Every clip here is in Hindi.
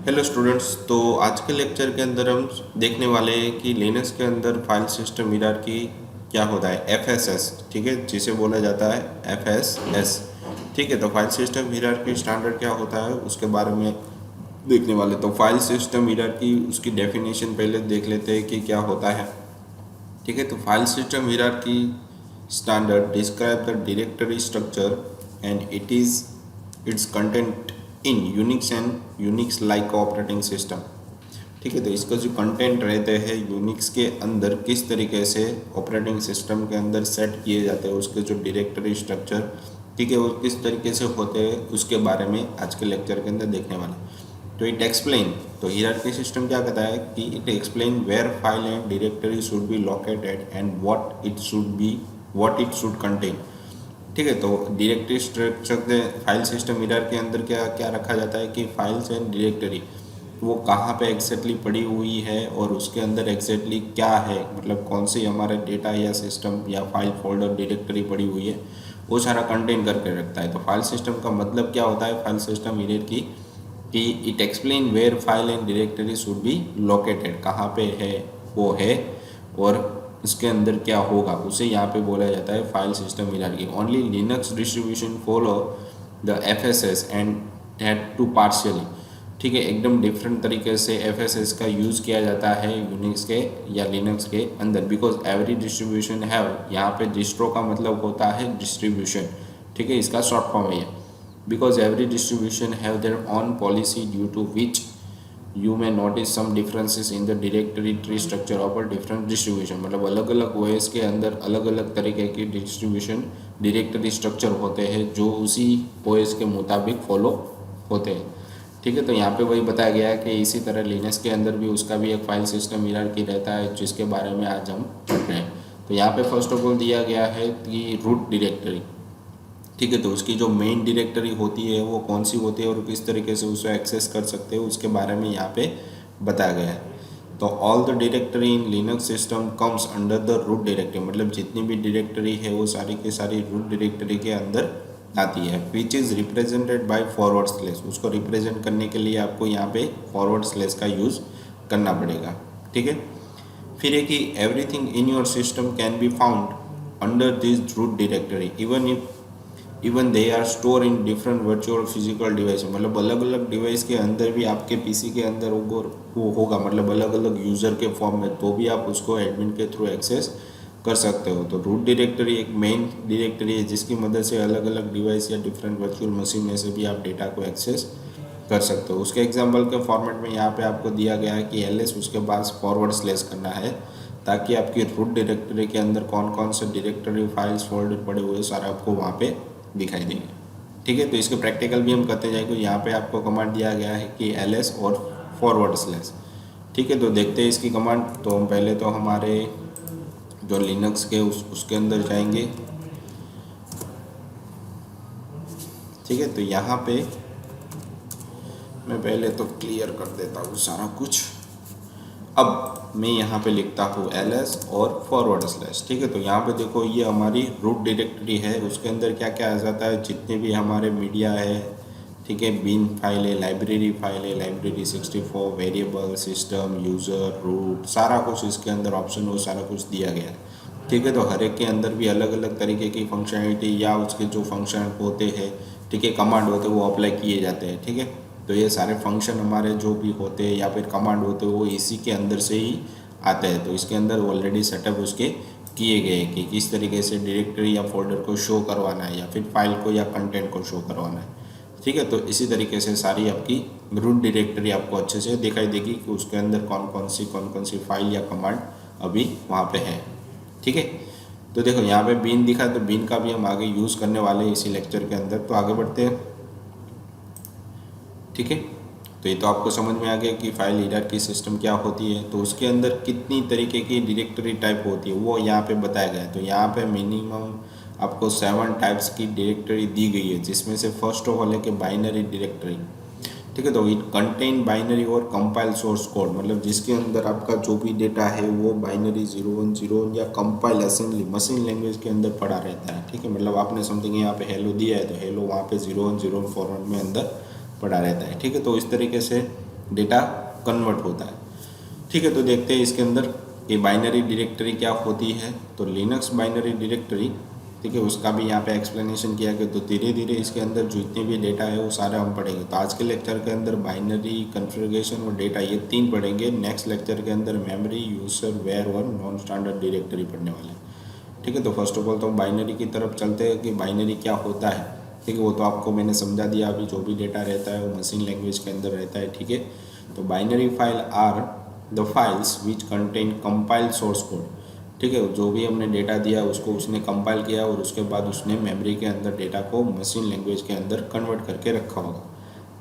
Hello students. तो आज के लेक्चर के अंदर हम देखने वाले हैं कि लिनक्स के अंदर फाइल सिस्टम हायरार्की क्या होता है, एफएसएस, ठीक है, जिसे बोला जाता है एफएसएस। ठीक है, तो फाइल सिस्टम हायरार्की स्टैंडर्ड क्या होता है उसके बारे में देखने वाले। तो फाइल सिस्टम हायरार्की उसकी डेफिनेशन पहले देख लेते हैं कि क्या होता है। ठीक है, तो file system hierarchy standard describe the directory structure and it's content in Unix and Unix like operating system. ठीक है, तो इसका जो कंटेंट रहते हैं यूनिक्स के अंदर किस तरीके से ऑपरेटिंग सिस्टम के अंदर सेट किए जाते हैं, उसके जो डायरेक्टरी स्ट्रक्चर, ठीक है, वो किस तरीके से होते हैं उसके बारे में आज के लेक्चर के अंदर देखने वाले। तो इट एक्सप्लेन, तो हायरार्की सिस्टम क्या कहता है कि it explain where file and directory should be located and what it should contain. ठीक है, तो डायरेक्टरी स्ट्रक्चर के फाइल सिस्टम हायरार्की के अंदर क्या क्या रखा जाता है कि फाइल्स एंड डायरेक्टरी वो कहाँ पे एग्जैक्टली पड़ी हुई है और उसके अंदर एग्जैक्टली क्या है, मतलब कौन सी हमारे डेटा या सिस्टम या फाइल फोल्डर डायरेक्टरी पड़ी हुई है, वो सारा कंटेन करके रखता है। तो फाइल सिस्टम का मतलब क्या होता है फाइल सिस्टम हायरार्की कि it explain where file and directory should be located, कहाँ पे है वो है और इसके अंदर क्या होगा उसे यहाँ पे बोला जाता है file system hierarchy. Only Linux distribution follow the FSS and that too partially. ठीक है, एकदम डिफरेंट तरीके से एफएसएस का यूज़ किया जाता है यूनिक्स के या लिनक्स के अंदर, बिकॉज एवरी डिस्ट्रीब्यूशन हैव, यहाँ पे डिस्ट्रो का मतलब होता है डिस्ट्रीब्यूशन। ठीक है, इसका शॉर्ट फॉर्म है ये। Because every distribution have their own policy due to which you may notice some differences in the directory tree structure of a different distribution। मतलब अलग अलग OS के अंदर अलग अलग तरीके की डिस्ट्रीब्यूशन डायरेक्टरी स्ट्रक्चर होते हैं जो उसी OS के मुताबिक फॉलो होते हैं। ठीक है, तो यहाँ पे वही बताया गया है कि इसी तरह लिनक्स के अंदर भी उसका भी एक फाइल सिस्टम हायरार्की रहता है जिसके बारे में आज हम पढ़ रहे हैं। तो यहाँ पे फर्स्ट ऑफ ऑल दिया गया है कि रूट डायरेक्टरी। ठीक है, तो उसकी जो मेन डायरेक्टरी होती है वो कौन सी होती है और किस तरीके से उसे एक्सेस कर सकते हैं उसके बारे में यहाँ पे बताया गया है। तो all the directory in Linux system comes under the root directory, मतलब जितनी भी डायरेक्टरी है वो सारी की सारी रूट डायरेक्टरी के अंदर आती है, which is represented by forward slash. उसको रिप्रेजेंट करने के लिए आपको यहाँ पे फॉरवर्ड स्लैश का यूज़ करना पड़ेगा। ठीक है, फिर है कि everything in your system can be found under this root directory even they are store in different virtual physical device. मतलब अलग अलग डिवाइस के अंदर भी आपके पीसी के अंदर वो होगा, मतलब अलग अलग यूज़र के फॉर्म में, तो भी आप उसको एडमिन के थ्रू एक्सेस कर सकते हो। तो रूट डायरेक्टरी एक मेन डायरेक्टरी है जिसकी मदद से अलग अलग डिवाइस या डिफरेंट वर्चुअल मशीन में से भी आप डेटा को एक्सेस कर सकते हो। उसके एग्जाम्पल के फॉर्मेट में यहाँ पे आपको दिया गया है कि एलएस उसके बाद फॉरवर्ड स्लैश करना है ताकि आपकी रूट डायरेक्टरी के अंदर कौन कौन से डायरेक्टरी फाइल्स फोल्डर पड़े हुए सारा आपको वहाँ पे दिखाई देंगे। ठीक है, तो इसके प्रैक्टिकल भी हम करते जाएंगे। यहाँ पे आपको कमांड दिया गया है कि एलएस और फॉरवर्ड स्लैश। ठीक है, तो देखते हैं इसकी कमांड। तो हम पहले तो हमारे जो लिनक्स के उसके अंदर जाएंगे। ठीक है, तो यहाँ पे मैं पहले तो क्लियर कर देता हूँ सारा कुछ। अब मैं यहाँ पे लिखता हूँ एलएस और फॉरवर्ड स्लैश। ठीक है, तो यहाँ पे देखो ये हमारी रूट डायरेक्टरी है, उसके अंदर क्या क्या आ जाता है, जितने भी हमारे मीडिया है, ठीक है, बिन फाइल है, library 64, variable, system, user, root, सारा कुछ इसके अंदर ऑप्शन वो सारा कुछ दिया गया है। ठीक है, तो हर एक के अंदर भी अलग अलग तरीके की फंक्शनलिटी या उसके जो फंक्शन होते हैं, ठीक है, कमांड होते हैं वो अप्लाई किए जाते हैं। ठीक है, तो ये सारे फंक्शन हमारे जो भी होते हैं या फिर कमांड होते हैं वो इसी के अंदर से ही आते हैं। तो इसके अंदर ऑलरेडी सेटअप उसके किए गए हैं कि किस तरीके से डायरेक्टरी या फोल्डर को शो करवाना है या फिर फाइल को या कंटेंट को शो करवाना है। ठीक है, तो इसी तरीके से सारी आपकी रूट डायरेक्टरी आपको अच्छे से दिखाई देगी कि उसके अंदर कौन कौन सी फाइल या कमांड अभी वहाँ पे है। ठीक है, तो देखो यहाँ पे बीन दिखा, तो बीन का भी हम आगे यूज़ करने वाले हैं इसी लेक्चर के अंदर। तो आगे बढ़ते हैं। ठीक है, तो ये तो आपको समझ में आ गया कि फाइल हायरार्की सिस्टम क्या होती है। तो उसके अंदर कितनी तरीके की डायरेक्टरी टाइप होती है वो यहाँ पे बताया गया है। तो यहाँ पे मिनिमम आपको 7 टाइप्स की डायरेक्टरी दी गई है, जिसमें से फर्स्ट ऑफ ऑल है कि बाइनरी डायरेक्टरी। ठीक है, तो इट कंटेन बाइनरी और कंपाइल सोर्स कोड, मतलब जिसके अंदर आपका जो भी डेटा है वो बाइनरी 0101 या कंपाइल असेंबली मशीन लैंग्वेज के अंदर पड़ा रहता है। ठीक है, मतलब आपने समथिंग यहाँ पे हेलो दिया है तो हेलो वहाँ पे 0101 फॉर्मेट में अंदर पड़ा रहता है। ठीक है, तो इस तरीके से डेटा कन्वर्ट होता है। ठीक है, तो देखते हैं इसके अंदर कि बाइनरी डायरेक्टरी क्या होती है। तो लिनक्स बाइनरी डायरेक्टरी, ठीक है, उसका भी यहाँ पे एक्सप्लेनेशन किया गया। तो धीरे धीरे इसके अंदर जितने भी डेटा है वो सारे हम पढ़ेंगे। तो आज के लेक्चर के अंदर बाइनरी, कन्फिग्रेशन और डेटा, ये 3 पढ़ेंगे। नेक्स्ट लेक्चर के अंदर मेमोरी, यूजर, वेयर और नॉन स्टैंडर्ड डायरेक्टरी पढ़ने वाले हैं। ठीक है, तो फर्स्ट ऑफ ऑल तो बाइनरी की तरफ चलते हैं कि बाइनरी क्या होता है। ठीक है, वो तो आपको मैंने समझा दिया। अभी जो भी डेटा रहता है वो मशीन लैंग्वेज के अंदर रहता है। ठीक है, तो binary file are the files which contain compiled source code. ठीक है, जो भी हमने डेटा दिया उसको उसने कंपाइल किया और उसके बाद उसने मेमोरी के अंदर डेटा को मशीन लैंग्वेज के अंदर कन्वर्ट करके रखा होगा।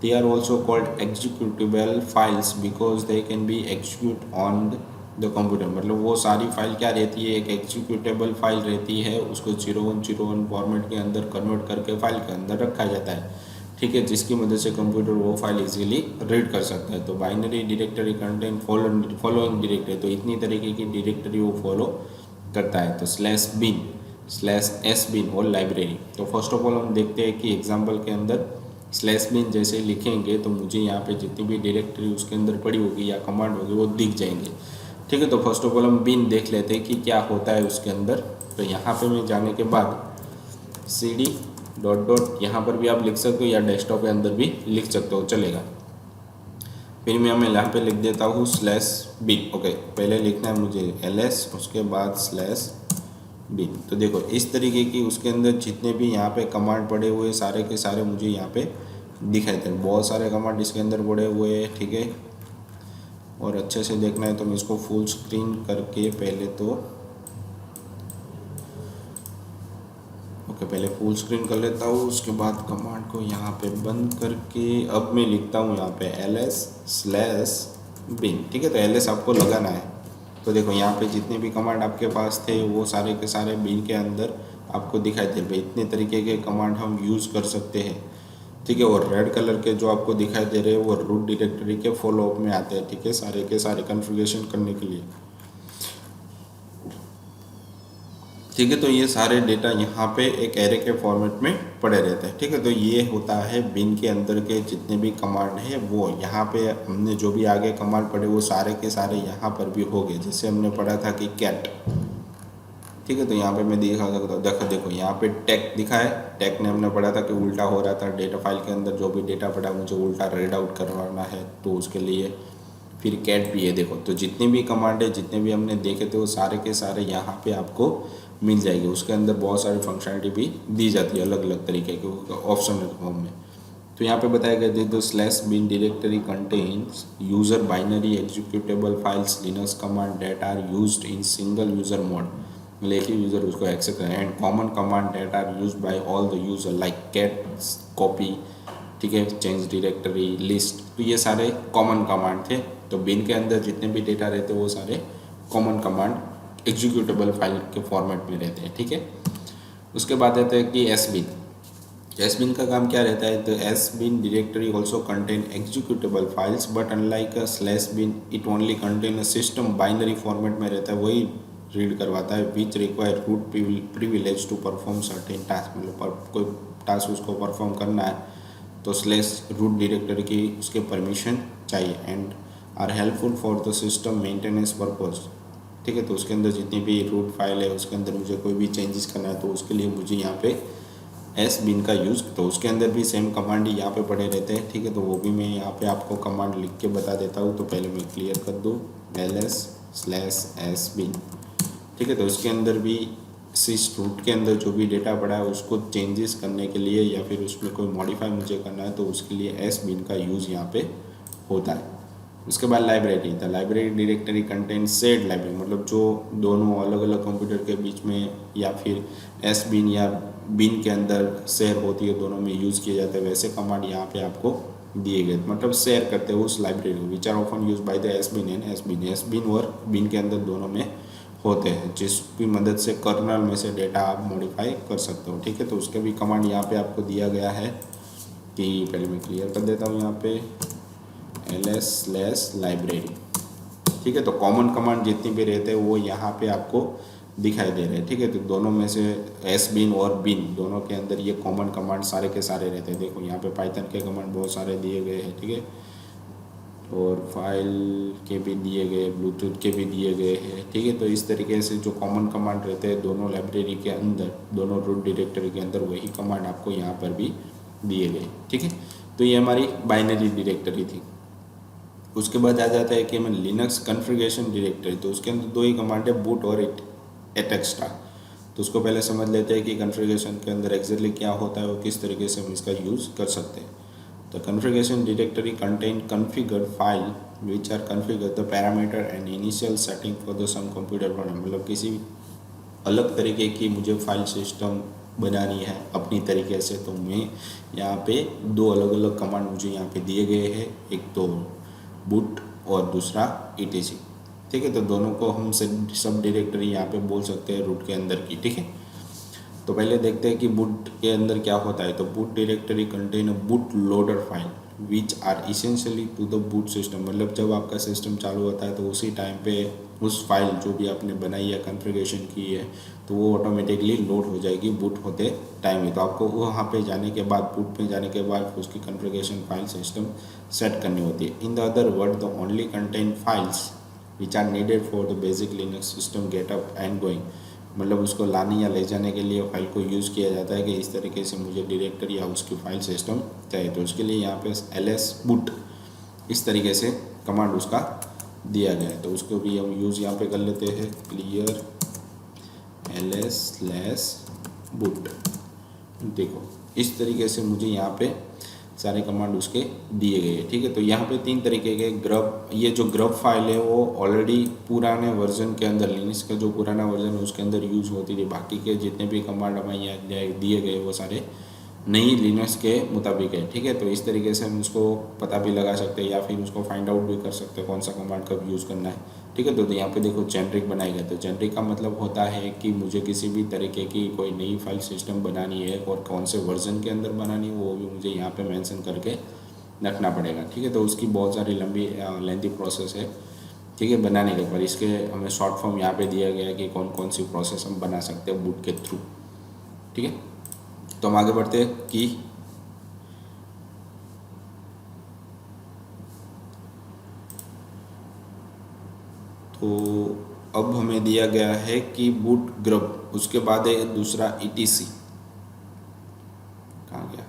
They are also called executable files because they can be execute on the computer. मतलब वो सारी फाइल क्या रहती है, एक एग्जीक्यूटेबल फाइल रहती है, उसको 0101 फॉर्मेट के अंदर कन्वर्ट करके फाइल के अंदर रखा जाता है। ठीक है, जिसकी मदद से कंप्यूटर वो फाइल इजीली रीड कर सकता है। तो binary directory contain following directory, तो इतनी तरीके की डायरेक्टरी वो फॉलो करता है। तो /bin, /sbin और लाइब्रेरी। तो फर्स्ट ऑफ ऑल हम देखते हैं कि एग्जाम्पल के अंदर /bin जैसे लिखेंगे तो मुझे यहाँ पे जितनी भी डायरेक्टरी उसके अंदर पड़ी होगी या कमांड होगी वो दिख जाएंगे। ठीक है, तो फर्स्ट ऑफ ऑल हम बिन देख लेते हैं कि क्या होता है उसके अंदर। तो यहाँ पे मैं जाने के बाद cd डॉट यहाँ पर भी आप लिख सकते हो या डेस्कटॉप के अंदर भी लिख सकते हो, चलेगा। फिर मैं यहाँ पे लिख देता हूँ /bin। ओके, पहले लिखना है मुझे ls, उसके बाद /bin। तो देखो इस तरीके की उसके अंदर जितने भी यहाँ पे कमांड पड़े हुए सारे के सारे मुझे यहाँ पे दिखाई दे। बहुत सारे कमांड इसके अंदर पड़े हुए हैं। ठीक है, और अच्छे से देखना है तो मैं इसको फुल स्क्रीन करके पहले फुल स्क्रीन कर लेता हूँ। उसके बाद कमांड को यहाँ पे बंद करके अब मैं लिखता हूँ यहाँ पे ls/bin। ठीक है, तो ls आपको लगाना है। तो देखो यहाँ पे जितने भी कमांड आपके पास थे वो सारे के सारे बिन के अंदर आपको दिखाई दे रहे। इतने तरीके के कमांड हम यूज़ कर सकते हैं। ठीक है, और रेड कलर के जो आपको दिखाई दे रहे हैं वो रूट डायरेक्टरी के फॉलोअप में आते हैं। ठीक है, सारे के सारे कॉन्फ़िगरेशन करने के लिए। ठीक है, तो ये सारे डेटा यहाँ पे एक एरे के फॉर्मेट में पड़े रहते हैं। ठीक है, तो ये होता है बिन के अंदर के जितने भी कमांड है वो यहाँ पे हमने जो भी आगे कमांड पढ़े वो सारे के सारे यहाँ पर भी हो गए। जैसे हमने पढ़ा था कि कैट। ठीक है, तो यहाँ पे मैं दिखा सकता हूँ। देखो यहाँ पे टेक दिखा है। टेक ने हमने पढ़ा था कि उल्टा हो रहा था, डेटा फाइल के अंदर जो भी डेटा पड़ा मुझे उल्टा रीड आउट करवाना है तो उसके लिए। फिर कैट भी है। देखो तो जितने भी कमांड है, जितने भी हमने देखे थे वो सारे के सारे यहाँ पे आपको मिल जाएगी। उसके अंदर बहुत सारी फंक्शनलिटी भी दी जाती है अलग अलग तरीके के ऑप्शन फॉर्म में। तो यहाँ पे बताया गया the /bin directory contains user binary executable files Linux command that are used in single user mode. मतलब एक ही यूजर उसको एक्सेस करें। And common command that are used by all the user like cat, copy, ठीक है, चेंज डायरेक्टरी, लिस्ट। तो ये सारे कॉमन कमांड थे। तो बिन के अंदर जितने भी डेटा रहते हैं वो सारे कॉमन कमांड एग्जीक्यूटेबल फाइल के फॉर्मेट में रहते हैं। ठीक है, उसके बाद रहते हैं कि sbin का काम क्या रहता है। तो sbin directory also contain executable files but unlike /bin it only contain a system binary format में रहता है, वही रीड करवाता है। Which require root privilege to perform certain task. मतलब कोई टास्क उसको परफॉर्म करना है तो /root डायरेक्टरी की उसके परमिशन चाहिए। And are helpful for the system maintenance purpose. ठीक है, तो उसके अंदर जितनी भी रूट फाइल है उसके अंदर मुझे कोई भी चेंजेस करना है तो उसके लिए मुझे यहाँ पे sbin का यूज़। तो उसके अंदर भी सेम कमांड ही यहाँ पे पड़े रहते हैं। ठीक है, तो वो भी मैं यहाँ पे आपको कमांड लिख के बता देता हूँ। तो पहले मैं क्लियर कर दूँ ls/sbin। ठीक है, तो उसके अंदर भी रूट के अंदर जो भी डेटा पड़ा है उसको चेंजेस करने के लिए या फिर उसमें कोई मॉडिफाई मुझे करना है तो उसके लिए sbin का यूज़ यहाँ पे होता है। उसके बाद library. The library directory contain said library. मतलब जो दोनों अलग अलग कंप्यूटर के बीच में या फिर sbin या बिन के अंदर शेयर होती है, दोनों में यूज़ किए जाते हैं, वैसे कमांड यहाँ पे आपको दिए गए। मतलब शेयर करते हैं उस लाइब्रेरी को। Which are often use by the sbin and sbin और बिन के अंदर दोनों में होते हैं, जिसकी मदद से कर्नल में से डेटा आप मॉडिफाई कर सकते हो। ठीक है, तो उसके भी कमांड यहाँ पे आपको दिया गया है कि पहले मैं क्लियर कर देता हूँ यहाँ पे ls/library। ठीक है, तो कॉमन कमांड जितनी भी रहते हैं वो यहाँ पे आपको दिखाई दे रहे हैं। ठीक है, तो दोनों में से sbin और bin दोनों के अंदर ये कॉमन कमांड सारे के सारे रहते हैं। देखो यहाँ पे पाइथन के कमांड बहुत सारे दिए गए हैं। ठीक है, और फाइल के भी दिए गए, ब्लूटूथ के भी दिए गए हैं, ठीक है। तो इस तरीके से जो कॉमन कमांड रहते हैं दोनों लाइब्रेरी के अंदर, दोनों रूट डायरेक्टरी के अंदर, वही कमांड आपको यहाँ पर भी दिए गए, ठीक है। तो ये हमारी बाइनरी डायरेक्टरी थी। उसके बाद आ जाता है कि हमें लिनक्स कॉन्फ़िगरेशन डायरेक्टरी, तो उसके अंदर दो ही कमांड है, बूट और एटेक्स्ट्रा। तो उसको पहले समझ लेते हैं कि कॉन्फ़िगरेशन के अंदर एग्जैक्टली क्या होता है और किस तरीके से हम इसका यूज़ कर सकते हैं। तो configuration directory contain configured file which are configure the parameter and initial setting for the some computer program. मतलब किसी अलग तरीके की मुझे फाइल सिस्टम बनानी है अपनी तरीके से, तो मैं यहाँ पे दो अलग अलग कमांड मुझे यहाँ पे दिए गए हैं, एक तो बूट और दूसरा etc, ठीक है। तो दोनों को हम सब डायरेक्टरी यहाँ पे बोल सकते हैं रूट के अंदर की, ठीक है। तो पहले देखते हैं कि बूट के अंदर क्या होता है। तो boot directory contain a boot loader file which are essentially to the boot system. मतलब जब आपका सिस्टम चालू होता है तो उसी टाइम पे उस फाइल जो भी आपने बनाई है, कॉन्फ़िगरेशन की है, तो वो ऑटोमेटिकली लोड हो जाएगी बूट होते टाइम ही। तो आपको वहाँ पे जाने के बाद, बूट पे जाने के बाद उसकी कॉन्फ़िगरेशन फाइल सिस्टम सेट करनी होती है। In the other word the only contain files which are needed for the basic Linux system get up and going. मतलब उसको लाने या ले जाने के लिए फाइल को यूज़ किया जाता है कि इस तरीके से मुझे डायरेक्टरी या उसकी फाइल सिस्टम चाहिए, तो उसके लिए यहाँ पे ls boot इस तरीके से कमांड उसका दिया गया है। तो उसको भी हम यूज़ यहाँ पे कर लेते हैं, क्लियर ls/boot। देखो इस तरीके से मुझे यहाँ पे सारे कमांड उसके दिए गए हैं, ठीक है। तो यहाँ पे तीन तरीके के ग्रब, ये जो ग्रब फाइल है वो ऑलरेडी पुराने वर्जन के अंदर, लिनक्स का जो पुराना वर्जन है उसके अंदर यूज़ होती थी। बाकी के जितने भी कमांड हमें यहाँ दिए गए वो सारे नई लिनक्स के मुताबिक है, ठीक है। तो इस तरीके से हम उसको पता भी लगा सकते हैं या फिर उसको फाइंड आउट भी कर सकते हैं कौन सा कमांड कब यूज़ करना है, ठीक है। तो यहाँ पे देखो जेनरिक बनाया गया। तो जेनरिक का मतलब होता है कि मुझे किसी भी तरीके की कोई नई फाइल सिस्टम बनानी है और कौन से वर्जन के अंदर बनानी है वो भी मुझे यहाँ पे मेंशन करके रखना पड़ेगा, ठीक है। तो उसकी बहुत सारी लंबी लेंथी प्रोसेस है, ठीक है, बनाने के। पर इसके हमें शॉर्ट फॉर्म यहाँ पे दिया गया है कि कौन कौन सी प्रोसेस हम बना सकते हैं बूट के थ्रू, ठीक है। तो हम आगे बढ़ते हैं कि तो अब हमें दिया गया है कि बूट ग्रुप, उसके बाद है दूसरा etc। कहाँ गया,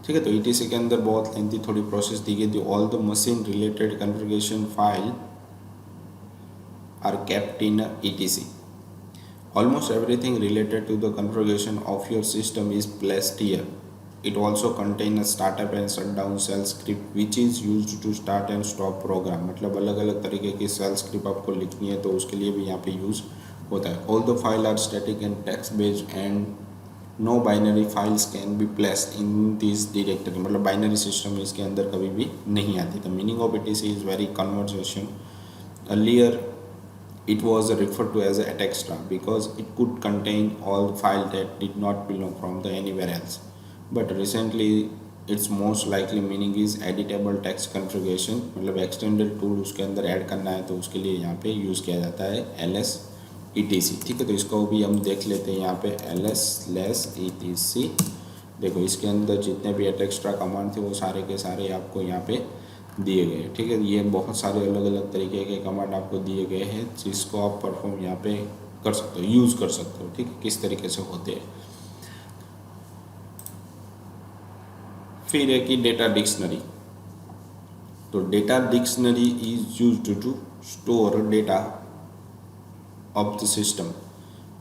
ठीक है। तो etc के अंदर बहुत लेंथी थोड़ी प्रोसेस दी गई थी। All the machine related configuration file are kept in etc। Almost everything related to the configuration of your system is placed here. It also contains a startup and shutdown shell script which is used to start and stop program। मतलब अलग अलग तरीके की shell script आपको लिखनी है तो उसके लिए भी यहाँ पे यूज़ होता है। All the files are static and text based and no binary files can be placed in this directory। मतलब बाइनरी सिस्टम इसके अंदर कभी भी नहीं आती। The meaning of etc is very conversation। Earlier it was referred to as extra because it could contain all files that did not belong from the anywhere else, but recently its most likely meaning is editable text configuration। मतलब extended tool उसके अंदर ऐड करना है तो उसके लिए यहाँ पे यूज़ किया जाता है ls etc, ठीक है। तो इसको भी हम देख लेते हैं यहाँ पे ls/etc। देखो इसके अंदर जितने भी एक्स्ट्रा कमांड थे वो सारे के सारे आपको यहाँ पे दिए गए, ठीक है। ये बहुत सारे अलग अलग तरीके के कमांड आपको दिए गए हैं जिसको आप परफॉर्म यहाँ पे कर सकते हो, यूज़ कर सकते हो, ठीक है, किस तरीके से होते हैं। फिर है कि डेटा डिक्शनरी। तो data dictionary is used to store data of the system.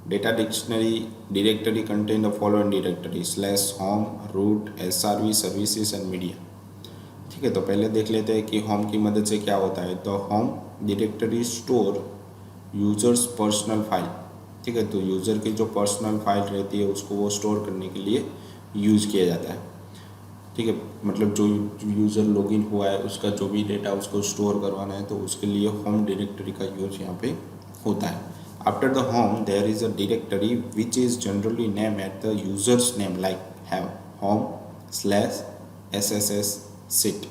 Data dictionary directory contain the following directory /home root srv services and media, ठीक है। तो पहले देख लेते हैं कि होम की मदद से क्या होता है। तो home directory store users personal file, ठीक है। तो यूज़र की जो पर्सनल फाइल रहती है उसको वो स्टोर करने के लिए यूज़ किया जाता है, ठीक है। मतलब जो यूज़र लॉगिन हुआ है उसका जो भी डेटा उसको स्टोर करवाना है तो उसके लिए होम डायरेक्टरी का यूज यहाँ पे होता है। After the home there is a directory which is generally name at the user's name like have home/sss sit,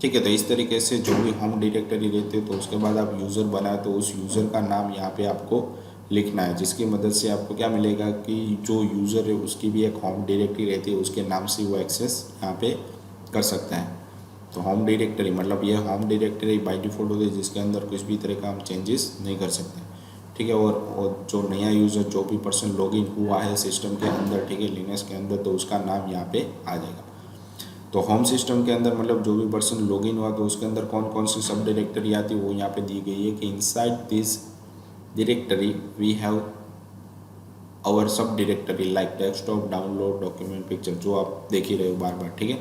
ठीक है। तो इस तरीके से जो भी होम डायरेक्टरी रहती है तो उसके बाद आप यूज़र बनाए तो उस यूज़र का नाम यहाँ पे आपको लिखना है, जिसकी मदद से आपको क्या मिलेगा कि जो यूज़र है उसकी भी एक होम डायरेक्टरी रहती है, उसके नाम से वो एक्सेस यहाँ पे कर सकता है, तो होम डायरेक्टरी मतलब ये होम डायरेक्टरी बाय डिफ़ॉल्ट होती है जिसके अंदर कुछ भी तरह का हम चेंजेस नहीं कर सकते, ठीक है। और जो नया यूज़र जो भी पर्सन लॉगिन हुआ है सिस्टम के अंदर, ठीक है, लिनक्स के अंदर, तो उसका नाम यहाँ पे आ जाएगा। तो होम सिस्टम के अंदर मतलब जो भी पर्सन लॉगिन हुआ तो उसके अंदर कौन कौन सी सब डायरेक्टरी आती है वो यहाँ पे दी गई है कि inside this directory we have our sub directory like desktop, download, document, picture, जो आप देख ही रहे हो बार बार, ठीक है।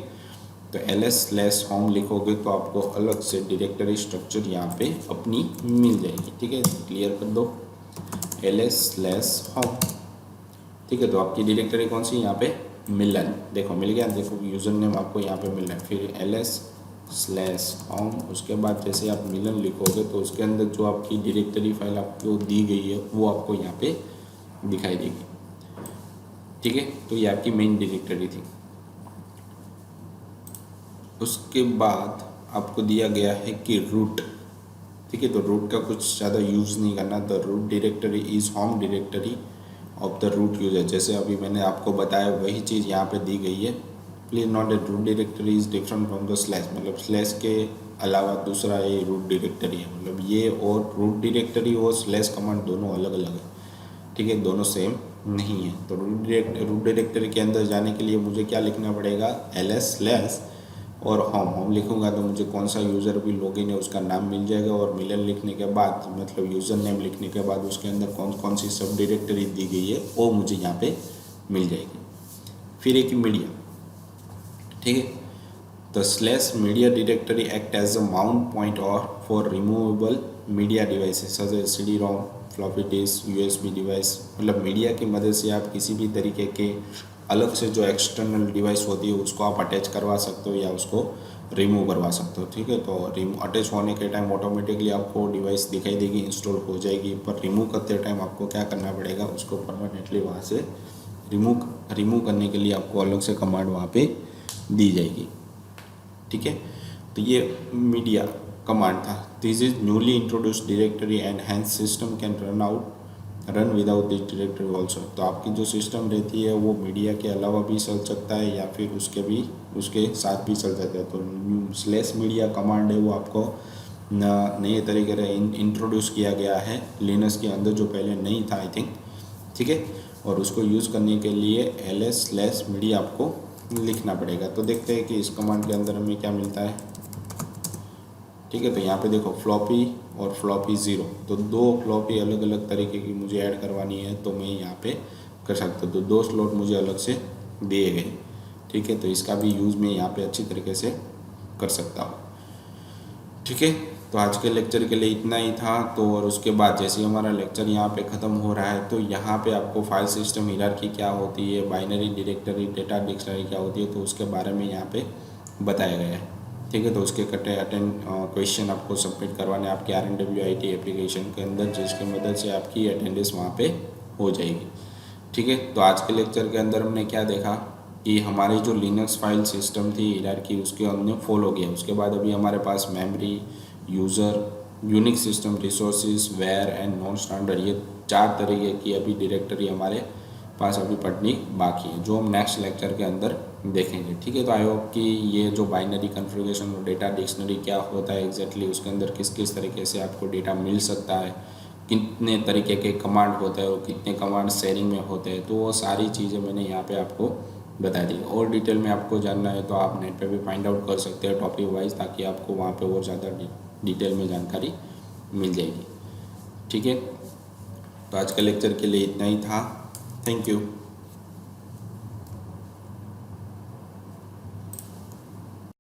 तो ls/home लिखोगे तो आपको अलग से डायरेक्टरी स्ट्रक्चर यहाँ पे अपनी मिल जाएगी, ठीक है। क्लियर कर दो ls/home, ठीक है। तो आपकी डायरेक्टरी कौन सी यहाँ पे मिलन, देखो मिल गया, देखो यूज़र नेम आपको यहाँ पे मिल रहा है, फिर ls/home, उसके बाद जैसे आप मिलन लिखोगे तो उसके अंदर जो आपकी डायरेक्टरी फाइल आपको दी गई है वो आपको यहाँ पे दिखाई देगी, ठीक है। तो ये आपकी मेन डायरेक्टरी थी। उसके बाद आपको दिया गया है कि रूट, ठीक है। तो रूट का कुछ ज़्यादा यूज़ नहीं करना। The root directory is home directory of the root user, जैसे अभी मैंने आपको बताया वही चीज़ यहाँ पे दी गई है। Please note that root directory is different from the slash, मतलब स्लैश के अलावा दूसरा ये रूट डायरेक्टरी है, मतलब ये और रूट डायरेक्टरी और स्लैश कमांड दोनों अलग अलग है, ठीक है, दोनों सेम नहीं है। तो रूट डायरेक्टरी के अंदर जाने के लिए मुझे क्या लिखना पड़ेगा, ls/ और होम लिखूंगा तो मुझे कौन सा यूज़र भी लॉगिन है उसका नाम मिल जाएगा, और मिलन लिखने के बाद मतलब यूज़र नेम लिखने के बाद उसके अंदर कौन कौन सी सब डायरेक्टरी दी गई है वो मुझे यहाँ पे मिल जाएगी। फिर एक मीडिया, ठीक है। The slash media directory act as a mount point और for removable media devices such as CD-ROM, floppy disk, USB device, मतलब मीडिया की मदद से आप किसी भी तरीके के अलग से जो एक्सटर्नल डिवाइस होती है उसको आप अटैच करवा सकते हो या उसको रिमूव करवा सकते हो, ठीक है। तो अटैच होने के टाइम ऑटोमेटिकली आपको डिवाइस दिखाई देगी, इंस्टॉल हो जाएगी, पर रिमूव करते टाइम आपको क्या करना पड़ेगा, उसको परमानेंटली वहाँ से रिमूव करने के लिए आपको अलग से कमांड वहाँ पे दी जाएगी, ठीक है। तो ये मीडिया कमांड था। This is newly introduced directory and hence system can run without this directory also. तो आपकी जो सिस्टम रहती है वो मीडिया के अलावा भी चल सकता है या फिर उसके साथ भी चल सकता है। तो स्लैश मीडिया कमांड है वो आपको नए तरीके से इंट्रोड्यूस किया गया है लिनक्स के अंदर, जो पहले नहीं था आई थिंक, ठीक है। और उसको यूज़ करने के लिए ls/media आपको लिखना पड़ेगा। तो देखते हैं कि इस कमांड के अंदर हमें क्या मिलता है, ठीक है। तो यहाँ पे देखो फ्लॉपी और फ्लॉपी 0, तो दो फ्लॉपी अलग अलग तरीके की मुझे ऐड करवानी है तो मैं यहाँ पे कर सकता हूँ। तो 2 स्लॉट मुझे अलग से दिए गए, ठीक है। तो इसका भी यूज़ मैं यहाँ पे अच्छी तरीके से कर सकता हूँ, ठीक है। तो आज के लेक्चर के लिए इतना ही था। तो और उसके बाद जैसे हमारा लेक्चर यहाँ पे ख़त्म हो रहा है तो यहाँ पे आपको फाइल सिस्टम हायरार्की क्या होती है, बाइनरी डायरेक्टरी, डेटा डिक्शनरी क्या होती है, तो उसके बारे में यहाँ पे बताया गया है, ठीक है। तो उसके क्वेश्चन आपको सबमिट करवाने आपके RNWIT एप्लीकेशन के अंदर, जिसकी मदद से आपकी अटेंडेंस वहाँ पे हो जाएगी, ठीक है। तो आज के लेक्चर के अंदर हमने क्या देखा कि हमारी जो लिनक्स फाइल सिस्टम थी हायरार्की उसके हमने फॉलो किया। उसके बाद अभी हमारे पास memory, user, Unix system, resources, ware and non standard, ये 4 तरीके की अभी डायरेक्टरी हमारे पास अभी पढ़नी बाकी है, जो हम नेक्स्ट लेक्चर के अंदर देखेंगे, ठीक है। तो आई होप कि ये जो बाइनरी कन्फिगरेशन और डेटा डिक्शनरी क्या होता है एग्जैक्टली, उसके अंदर किस किस तरीके से आपको डेटा मिल सकता है, कितने तरीके के कमांड होते हैं और कितने कमांड शेयरिंग में होते हैं, तो वो सारी चीज़ें मैंने यहाँ पे आपको बता दी। और डिटेल में आपको जानना है तो आप नेट पे भी फाइंड आउट कर सकते हैं टॉपिक वाइज, ताकि आपको वहाँ पे और ज़्यादा डिटेल में जानकारी मिल जाएगी, ठीक है। तो आज के लेक्चर के लिए इतना ही था। Thank you.